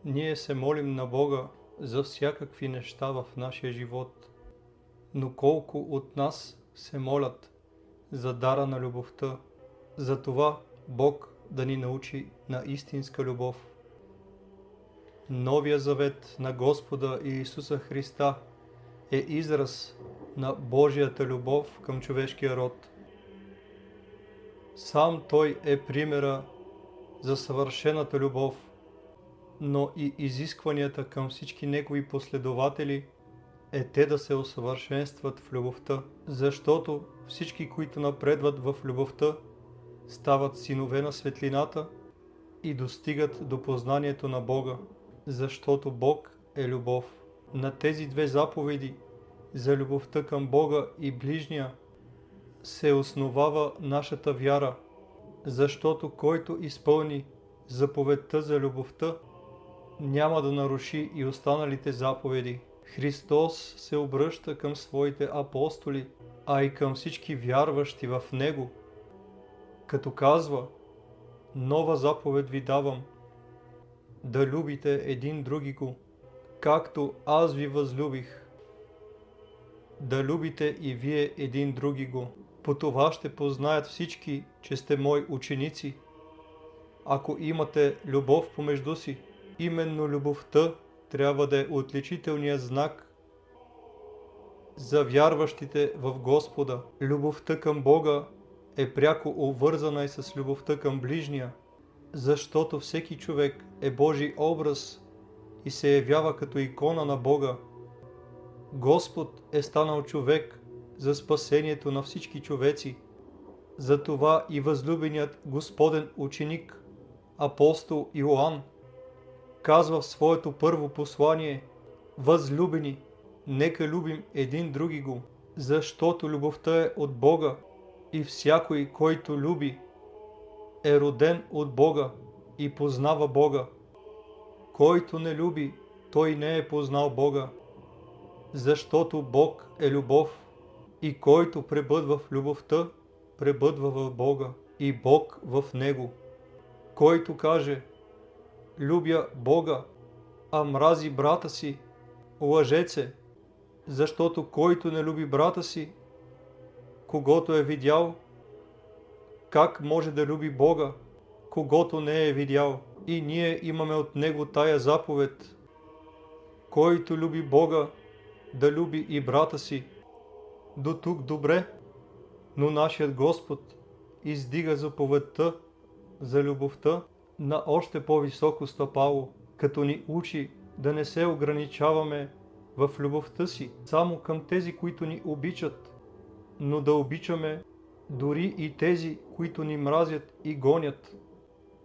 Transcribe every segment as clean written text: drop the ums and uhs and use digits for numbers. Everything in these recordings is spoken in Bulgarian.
Ние се молим на Бога за всякакви неща в нашия живот, но колко от нас се молят за дара на любовта, за това Бог да ни научи на истинска любов. Новия завет на Господа Иисуса Христа е израз на Божията любов към човешкия род. Сам Той е примера за съвършената любов, но и изискванията към всички Негови последователи е те да се усъвършенстват в любовта, защото всички, които напредват в любовта, стават синове на светлината и достигат до познанието на Бога, защото Бог е любов. На тези две заповеди за любовта към Бога и ближния се основава нашата вяра, защото който изпълни заповедта за любовта, няма да наруши и останалите заповеди. Христос се обръща към своите апостоли, а и към всички вярващи в Него, като казва: нова заповед ви давам, да любите един другиго, както аз ви възлюбих. Да любите и вие един другиго. По това ще познаят всички, че сте мои ученици, ако имате любов помежду си. Именно любовта трябва да е отличителният знак за вярващите в Господа. Любовта към Бога е пряко обвързана и с любовта към ближния, защото всеки човек е Божий образ и се явява като икона на Бога. Господ е станал човек за спасението на всички човеци. Затова и възлюбеният Господен ученик, апостол Йоан, казва в своето първо послание: възлюбени, нека любим един другиго, защото любовта е от Бога и всякой, който люби, е роден от Бога и познава Бога. Който не люби, той не е познал Бога, защото Бог е любов и който пребъдва в любовта, пребъдва в Бога и Бог в него. Който каже: любя Бога, а мрази брата си, лъжец е, защото който не люби брата си, когото е видял, как може да люби Бога, когото не е видял? И ние имаме от Него тая заповед: който люби Бога, да люби и брата си. До тук добре, но нашият Господ издига заповедта за любовта на още по-високо стъпало, като ни учи да не се ограничаваме в любовта си само към тези, които ни обичат, но да обичаме дори и тези, които ни мразят и гонят.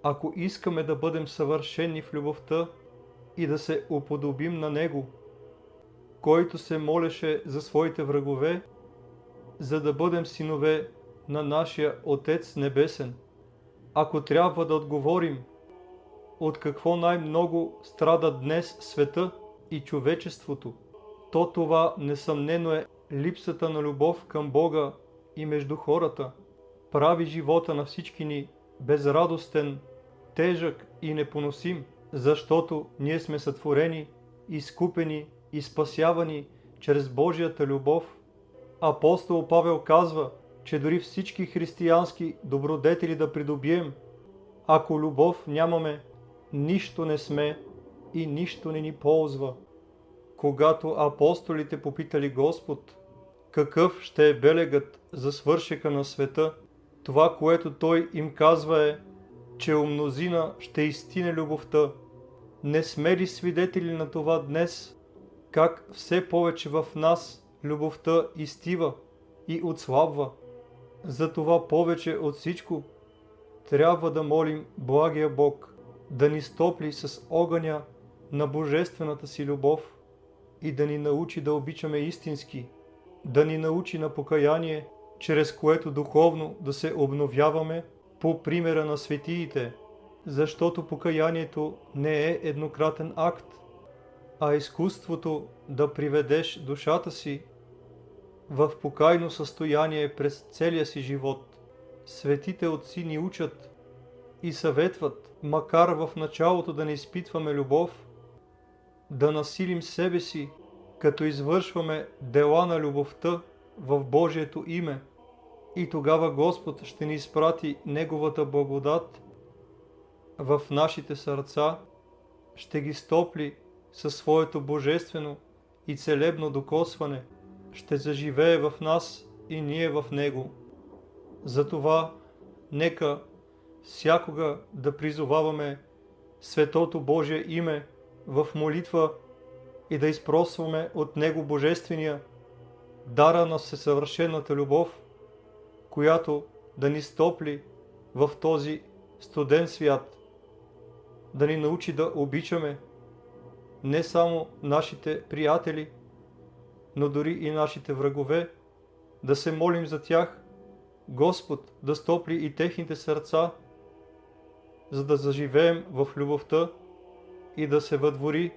Ако искаме да бъдем съвършени в любовта и да се уподобим на Него, който се молеше за своите врагове, за да бъдем синове на нашия Отец Небесен. Ако трябва да отговорим от какво най-много страда днес света и човечеството, то това несъмнено е липсата на любов към Бога и между хората. Прави живота на всички ни безрадостен, тежък и непоносим, защото ние сме сътворени, изкупени и спасявани чрез Божията любов. Апостол Павел казва, че дори всички християнски добродетели да придобием, ако любов нямаме, нищо не сме и нищо не ни ползва. Когато апостолите попитали Господ какъв ще е белегът за свършека на света, това, което Той им казва е, че у мнозина ще изстине любовта. Не сме ли свидетели на това днес, как все повече в нас любовта изстива и отслабва? Затова повече от всичко трябва да молим благия Бог да ни стопли с огъня на божествената си любов и да ни научи да обичаме истински, да ни научи на покаяние, чрез което духовно да се обновяваме по примера на светиите, защото покаянието не е еднократен акт, а изкуството да приведеш душата си в покайно състояние през целия си живот. Светите отци ни учат и съветват, макар в началото да не изпитваме любов, да насилим себе си, като извършваме дела на любовта в Божието име, и тогава Господ ще ни изпрати Неговата благодат в нашите сърца, ще ги стопли със своето божествено и целебно докосване, ще заживее в нас и ние в Него. Затова нека всякога да призоваваме Светото Божие име в молитва и да изпросваме от Него Божествения, дара на всесъвършената любов, която да ни стопли в този студен свят, да ни научи да обичаме не само нашите приятели, но дори и нашите врагове, да се молим за тях, Господ да стопли и техните сърца, за да заживеем в любовта и да се въдвори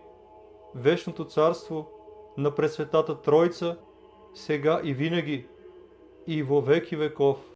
вечното царство на Пресветата Тройца, сега и винаги, и во веки веков.